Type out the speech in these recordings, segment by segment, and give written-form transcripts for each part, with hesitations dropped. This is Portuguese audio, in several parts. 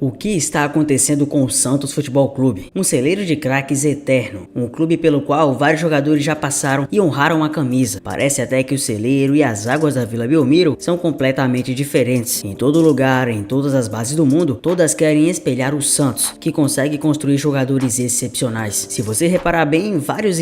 O que está acontecendo com o Santos Futebol Clube? Um celeiro de craques eterno, um clube pelo qual vários jogadores já passaram e honraram a camisa. Parece até que o celeiro e as águas da Vila Belmiro são completamente diferentes. Em todo lugar, em todas as bases do mundo, todas querem espelhar o Santos, que consegue construir jogadores excepcionais. Se você reparar bem, vários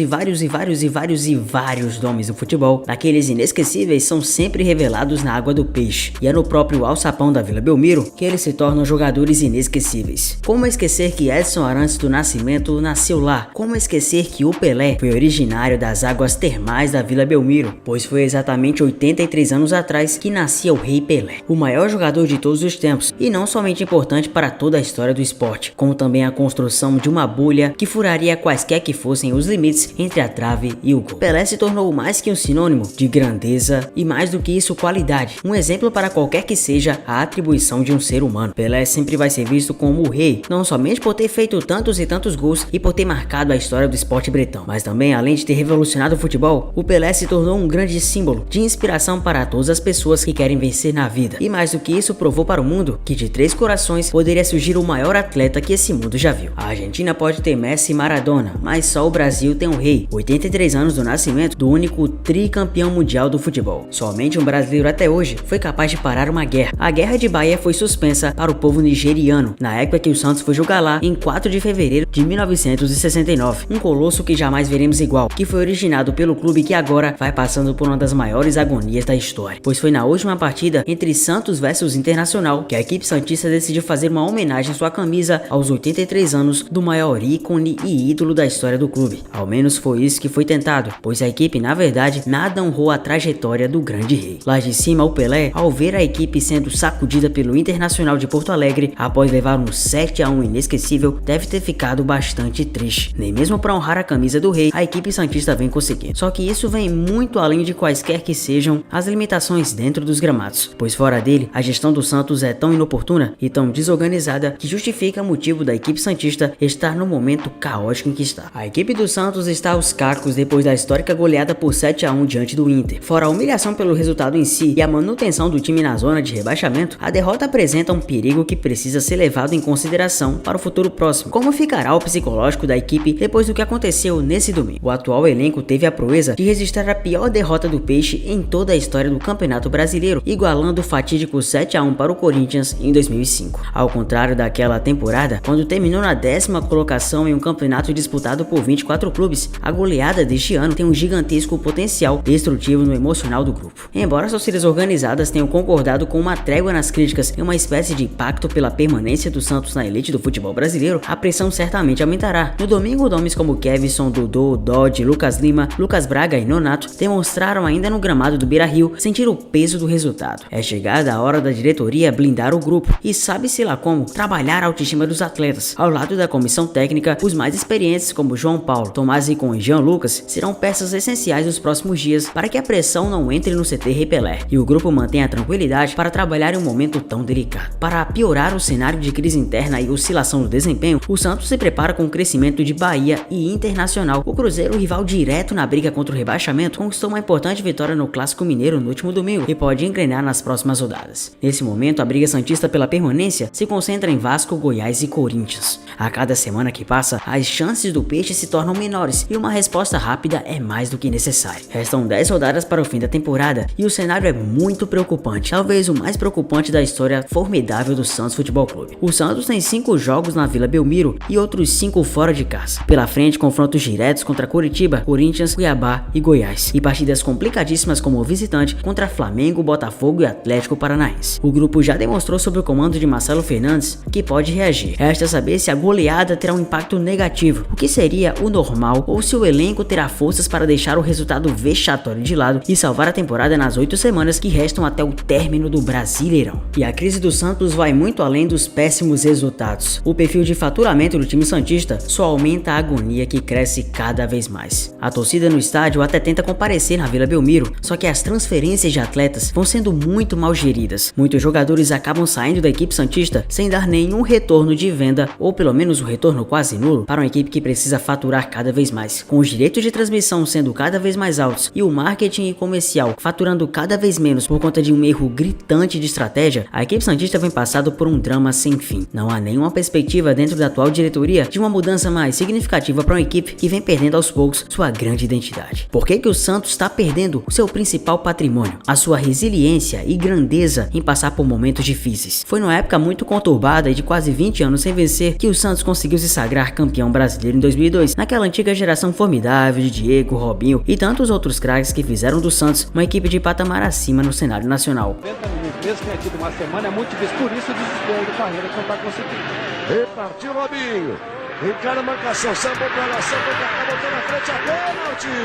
nomes do futebol, daqueles inesquecíveis, são sempre revelados na água do peixe. E é no próprio alçapão da Vila Belmiro que eles se tornam jogadores inesquecíveis. Como esquecer que Edson Arantes do Nascimento nasceu lá? Como esquecer que o Pelé foi originário das águas termais da Vila Belmiro? Pois foi exatamente 83 anos atrás que nascia o Rei Pelé, o maior jogador de todos os tempos, e não somente importante para toda a história do esporte, como também a construção de uma bolha que furaria quaisquer que fossem os limites entre a trave e o gol. Pelé se tornou mais que um sinônimo de grandeza e, mais do que isso, qualidade, um exemplo para qualquer que seja a atribuição de um ser humano. Pelé sempre vai ser visto como o rei, não somente por ter feito tantos e tantos gols e por ter marcado a história do esporte bretão, mas também, além de ter revolucionado o futebol, o Pelé se tornou um grande símbolo de inspiração para todas as pessoas que querem vencer na vida. E mais do que isso, provou para o mundo que de três corações poderia surgir o maior atleta que esse mundo já viu. A Argentina pode ter Messi e Maradona, mas só o Brasil tem um rei, 83 anos do nascimento do único tricampeão mundial do futebol. Somente um brasileiro até hoje foi capaz de parar uma guerra. A Guerra de Bahia foi suspensa para o povo nigeriano, na época que o Santos foi jogar lá em 4 de fevereiro de 1969. Um colosso que jamais veremos igual, que foi originado pelo clube que agora vai passando por uma das maiores agonias da história. Pois foi na última partida entre Santos versus Internacional que a equipe santista decidiu fazer uma homenagem em sua camisa aos 83 anos do maior ícone e ídolo da história do clube. Ao menos foi isso que foi tentado, pois a equipe na verdade nada honrou a trajetória do grande rei. Lá de cima, o Pelé, ao ver a equipe sendo sacudida pelo Internacional de Porto Alegre após levar um 7-1 inesquecível, deve ter ficado bastante triste. Nem mesmo para honrar a camisa do rei, a equipe santista vem conseguindo. Só que isso vem muito além de quaisquer que sejam as limitações dentro dos gramados, pois fora dele, a gestão do Santos é tão inoportuna e tão desorganizada que justifica o motivo da equipe santista estar no momento caótico em que está. A equipe do Santos está aos cacos depois da histórica goleada por 7-1 diante do Inter. Fora a humilhação pelo resultado em si e a manutenção do time na zona de rebaixamento, a derrota apresenta um perigo que precisa ser levado em consideração para o futuro próximo. Como ficará o psicológico da equipe depois do que aconteceu nesse domingo? O atual elenco teve a proeza de registrar a pior derrota do Peixe em toda a história do Campeonato Brasileiro, igualando o fatídico 7-1 para o Corinthians em 2005. Ao contrário daquela temporada, quando terminou na 10ª colocação em um campeonato disputado por 24 clubes, a goleada deste ano tem um gigantesco potencial destrutivo no emocional do grupo. Embora as torcidas organizadas tenham concordado com uma trégua nas críticas e uma espécie de pacto pela permanência do Santos na elite do futebol brasileiro, a pressão certamente aumentará. No domingo, nomes como Kevson, Dodô, Dodge, Lucas Lima, Lucas Braga e Nonato demonstraram ainda no gramado do Beira-Rio sentir o peso do resultado. É chegada a hora da diretoria blindar o grupo e sabe-se lá como trabalhar a autoestima dos atletas. Ao lado da comissão técnica, os mais experientes como João Paulo, Tomás Ricon e Jean Lucas serão peças essenciais nos próximos dias para que a pressão não entre no CT Rei Pelé e o grupo mantenha a tranquilidade para trabalhar em um momento tão delicado. Para piorar o cenário de crise interna e oscilação do desempenho, o Santos se prepara com o crescimento de Bahia e Internacional. O Cruzeiro, rival direto na briga contra o rebaixamento, conquistou uma importante vitória no Clássico Mineiro no último domingo e pode engrenar nas próximas rodadas. Nesse momento, a briga santista pela permanência se concentra em Vasco, Goiás e Corinthians. A cada semana que passa, as chances do Peixe se tornam menores e uma resposta rápida é mais do que necessária. Restam 10 rodadas para o fim da temporada e o cenário é muito preocupante, talvez o mais preocupante da história formidável do Santos Futebol Clube. O Santos tem 5 jogos na Vila Belmiro e outros 5 fora de casa. Pela frente, confrontos diretos contra Coritiba, Corinthians, Cuiabá e Goiás, e partidas complicadíssimas como visitante contra Flamengo, Botafogo e Atlético Paranaense. O grupo já demonstrou sob o comando de Marcelo Fernandes que pode reagir. Resta saber se a goleada terá um impacto negativo, o que seria o normal, ou se o elenco terá forças para deixar o resultado vexatório de lado e salvar a temporada nas 8 semanas que restam até o término do Brasileirão. E a crise do Santos vai muito além dos péssimos resultados. O perfil de faturamento do time santista só aumenta a agonia que cresce cada vez mais. A torcida no estádio até tenta comparecer na Vila Belmiro, só que as transferências de atletas vão sendo muito mal geridas. Muitos jogadores acabam saindo da equipe santista sem dar nenhum retorno de venda, ou pelo menos um retorno quase nulo, para uma equipe que precisa faturar cada vez mais. Com os direitos de transmissão sendo cada vez mais altos e o marketing e comercial faturando cada vez menos por conta de um erro gritante de estratégia, a equipe santista vem passando por um drama drama sem fim. Não há nenhuma perspectiva dentro da atual diretoria de uma mudança mais significativa para uma equipe que vem perdendo aos poucos sua grande identidade. Por que o Santos está perdendo o seu principal patrimônio? A sua resiliência e grandeza em passar por momentos difíceis. Foi numa época muito conturbada e de quase 20 anos sem vencer que o Santos conseguiu se sagrar campeão brasileiro em 2002, naquela antiga geração formidável de Diego, Robinho e tantos outros craques que fizeram do Santos uma equipe de patamar acima no cenário nacional. 90 minutos, mesmo que tenha tido uma semana, é muito difícil, por isso o desespero do Carreira que não está conseguindo. Repartiu Robinho, encara a marcação, sambou pra lá, sambou pra cá, botou na frente, a pênalti!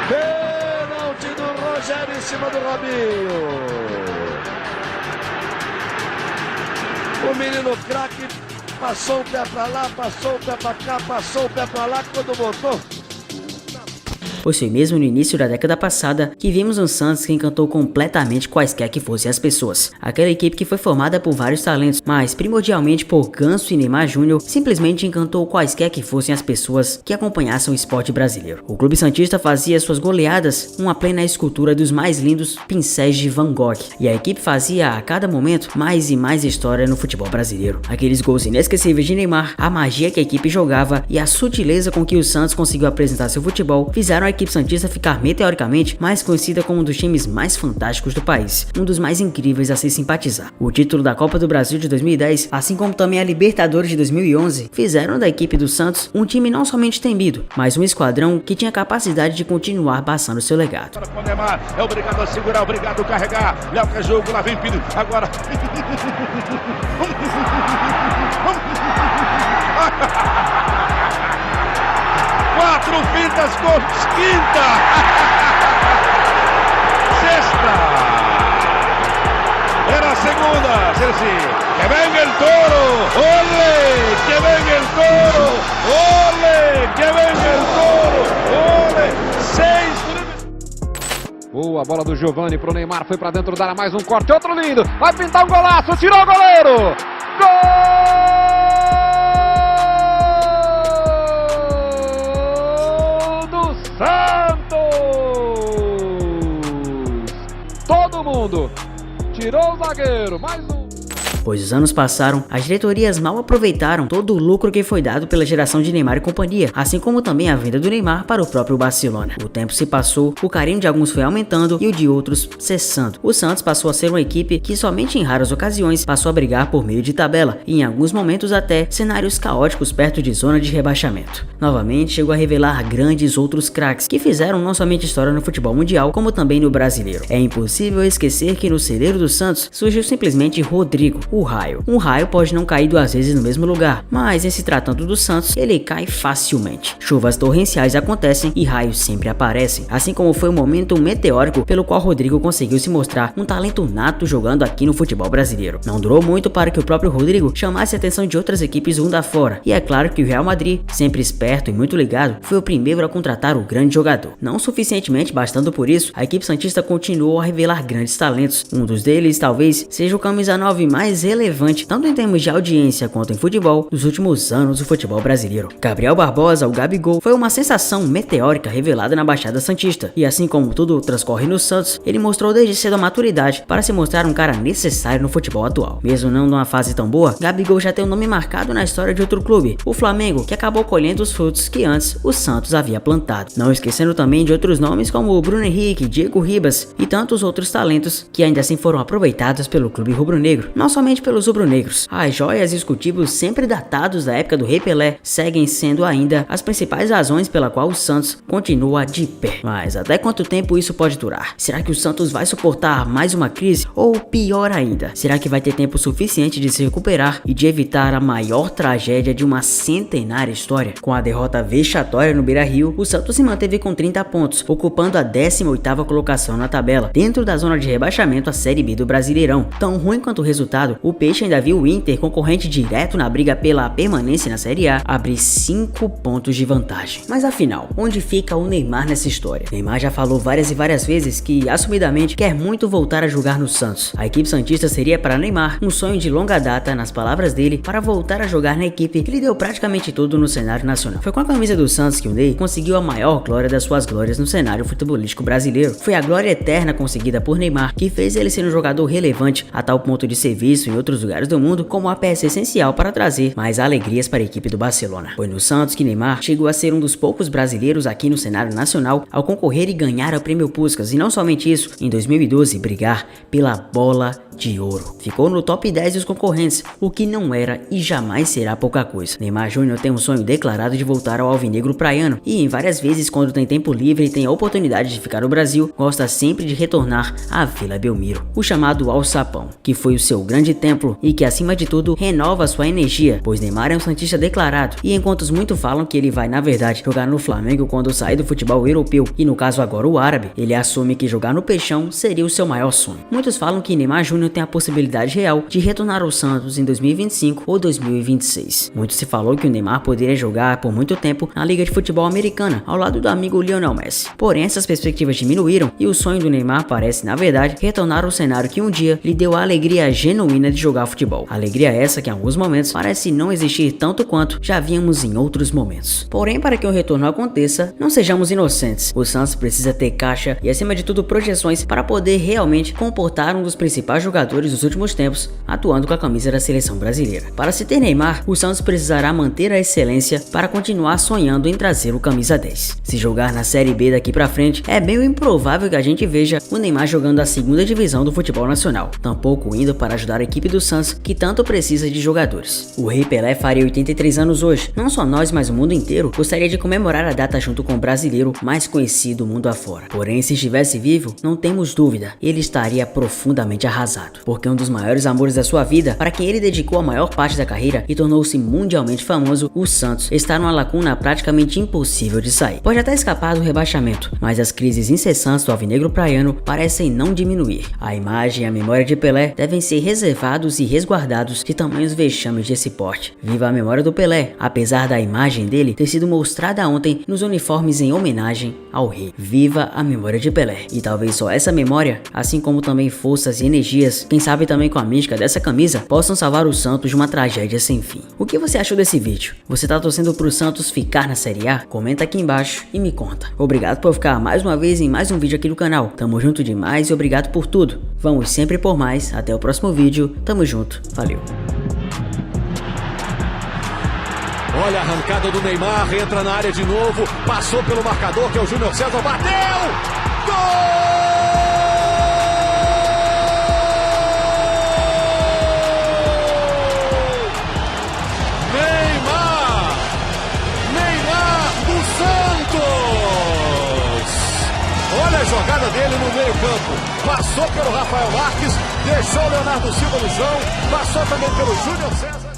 Pênalti do Rogério em cima do Robinho. O menino craque passou o pé pra lá, passou o pé pra cá, passou o pé pra lá, quando botou... Pois foi mesmo no início da década passada que vimos um Santos que encantou completamente quaisquer que fossem as pessoas. Aquela equipe que foi formada por vários talentos, mas primordialmente por Ganso e Neymar Júnior, simplesmente encantou quaisquer que fossem as pessoas que acompanhassem o esporte brasileiro. O clube santista fazia suas goleadas uma plena escultura dos mais lindos pincéis de Van Gogh, e a equipe fazia a cada momento mais e mais história no futebol brasileiro. Aqueles gols inesquecíveis de Neymar, a magia que a equipe jogava e a sutileza com que o Santos conseguiu apresentar seu futebol fizeram a equipe santista ficar meteoricamente mais conhecida como um dos times mais fantásticos do país, um dos mais incríveis a se simpatizar. O título da Copa do Brasil de 2010, assim como também a Libertadores de 2011, fizeram da equipe do Santos um time não somente temido, mas um esquadrão que tinha capacidade de continuar passando seu legado. Agora com o Neymar, é obrigado a segurar, obrigado a carregar, Léo quer jogo, lá vem Pino, agora... Quatro fintas, gols, quinta! Sexta! Era a segunda, Celci. Que venga el toro! ¡Ole! Que venga el toro! ¡Ole! Que venga el toro! ¡Ole! 6... Boa bola do Giovani pro Neymar, foi pra dentro da área, mais um corte, outro lindo! Vai pintar um golaço, tirou o goleiro! Gol! Todo mundo tirou o zagueiro, mais um. Pois os anos passaram, as diretorias mal aproveitaram todo o lucro que foi dado pela geração de Neymar e companhia, assim como também a venda do Neymar para o próprio Barcelona. O tempo se passou, o carinho de alguns foi aumentando e o de outros cessando. O Santos passou a ser uma equipe que somente em raras ocasiões passou a brigar por meio de tabela e em alguns momentos até cenários caóticos perto de zona de rebaixamento. Novamente chegou a revelar grandes outros craques que fizeram não somente história no futebol mundial, como também no brasileiro. É impossível esquecer que no celeiro do Santos surgiu simplesmente Rodrigo, o Raio. Um raio pode não cair duas vezes no mesmo lugar, mas em se tratando do Santos, ele cai facilmente. Chuvas torrenciais acontecem e raios sempre aparecem, assim como foi o momento meteórico pelo qual Rodrigo conseguiu se mostrar um talento nato jogando aqui no futebol brasileiro. Não durou muito para que o próprio Rodrigo chamasse a atenção de outras equipes mundo afora, e é claro que o Real Madrid, sempre esperto e muito ligado, foi o primeiro a contratar o grande jogador. Não suficientemente bastando por isso, a equipe santista continuou a revelar grandes talentos. Um dos deles talvez seja o camisa 9 mais relevante, tanto em termos de audiência quanto em futebol, dos últimos anos do futebol brasileiro. Gabriel Barbosa, o Gabigol, foi uma sensação meteórica revelada na Baixada Santista, e assim como tudo transcorre no Santos, ele mostrou desde cedo a maturidade para se mostrar um cara necessário no futebol atual. Mesmo não numa fase tão boa, Gabigol já tem um nome marcado na história de outro clube, o Flamengo, que acabou colhendo os frutos que antes o Santos havia plantado. Não esquecendo também de outros nomes como o Bruno Henrique, Diego Ribas e tantos outros talentos que ainda assim foram aproveitados pelo clube rubro-negro. Não somente pelos rubro-negros, as joias e os cultivos sempre datados da época do Rei Pelé seguem sendo ainda as principais razões pela qual o Santos continua de pé. Mas até quanto tempo isso pode durar? Será que o Santos vai suportar mais uma crise? Ou pior ainda, será que vai ter tempo suficiente de se recuperar e de evitar a maior tragédia de uma centenária história? Com a derrota vexatória no Beira-Rio, o Santos se manteve com 30 pontos, ocupando a 18ª colocação na tabela, dentro da zona de rebaixamento à Série B do Brasileirão. Tão ruim quanto o resultado o Peixe ainda viu o Inter, concorrente direto na briga pela permanência na Série A, abrir 5 pontos de vantagem. Mas afinal, onde fica o Neymar nessa história? Neymar já falou várias e várias vezes que, assumidamente, quer muito voltar a jogar no Santos. A equipe santista seria para Neymar um sonho de longa data, nas palavras dele, para voltar a jogar na equipe que lhe deu praticamente tudo no cenário nacional. Foi com a camisa do Santos que o Ney conseguiu a maior glória das suas glórias no cenário futebolístico brasileiro. Foi a glória eterna conseguida por Neymar que fez ele ser um jogador relevante a tal ponto de ser visto em outros lugares do mundo como uma peça essencial para trazer mais alegrias para a equipe do Barcelona. Foi no Santos que Neymar chegou a ser um dos poucos brasileiros aqui no cenário nacional ao concorrer e ganhar o Prêmio Puskás, e não somente isso, em 2012 brigar pela Bola de Ouro. Ficou no top 10 dos concorrentes, o que não era e jamais será pouca coisa. Neymar Júnior tem um sonho declarado de voltar ao alvinegro praiano e, em várias vezes, quando tem tempo livre e tem a oportunidade de ficar no Brasil, gosta sempre de retornar à Vila Belmiro, o chamado Alçapão, que foi o seu grande templo e que, acima de tudo, renova sua energia, pois Neymar é um santista declarado, e enquanto muitos falam que ele vai, na verdade, jogar no Flamengo quando sair do futebol europeu, e no caso agora o árabe, ele assume que jogar no Peixão seria o seu maior sonho. Muitos falam que Neymar Júnior tem a possibilidade real de retornar ao Santos em 2025 ou 2026. Muito se falou que o Neymar poderia jogar por muito tempo na Liga de Futebol Americana, ao lado do amigo Lionel Messi. Porém, essas perspectivas diminuíram e o sonho do Neymar parece, na verdade, retornar ao cenário que um dia lhe deu a alegria genuína de jogar futebol. Alegria essa que em alguns momentos parece não existir tanto quanto já víamos em outros momentos. Porém, para que o retorno aconteça, não sejamos inocentes. O Santos precisa ter caixa e, acima de tudo, projeções para poder realmente comportar um dos principais jogadores dos últimos tempos atuando com a camisa da seleção brasileira. Para se ter Neymar, o Santos precisará manter a excelência para continuar sonhando em trazer o camisa 10. Se jogar na Série B daqui pra frente, é bem improvável que a gente veja o Neymar jogando a segunda divisão do futebol nacional, tampouco indo para ajudar a equipe do Santos, que tanto precisa de jogadores. O Rei Pelé faria 83 anos hoje. Não só nós, mas o mundo inteiro gostaria de comemorar a data junto com o brasileiro mais conhecido mundo afora. Porém, se estivesse vivo, não temos dúvida, ele estaria profundamente arrasado, porque um dos maiores amores da sua vida, para quem ele dedicou a maior parte da carreira e tornou-se mundialmente famoso, o Santos está numa lacuna praticamente impossível de sair. Pode até escapar do rebaixamento, mas as crises incessantes do alvinegro praiano parecem não diminuir. A imagem e a memória de Pelé devem ser reservados e resguardados de tamanhos vexames desse porte. Viva a memória do Pelé, apesar da imagem dele ter sido mostrada ontem nos uniformes em homenagem ao rei. Viva a memória de Pelé. E talvez só essa memória, assim como também forças e energias, quem sabe também com a mística dessa camisa, possam salvar o Santos de uma tragédia sem fim. O que você achou desse vídeo? Você tá torcendo pro Santos ficar na Série A? Comenta aqui embaixo e me conta. Obrigado por ficar mais uma vez em mais um vídeo aqui do canal. Tamo junto demais e obrigado por tudo. Vamos sempre por mais. Até o próximo vídeo. Tamo junto. Valeu. Olha a arrancada do Neymar, entra na área de novo, passou pelo marcador que é o Júnior César, bateu! Gol! Olha a jogada dele no meio campo, passou pelo Rafael Marques, deixou o Leonardo Silva no chão, passou também pelo Júnior César.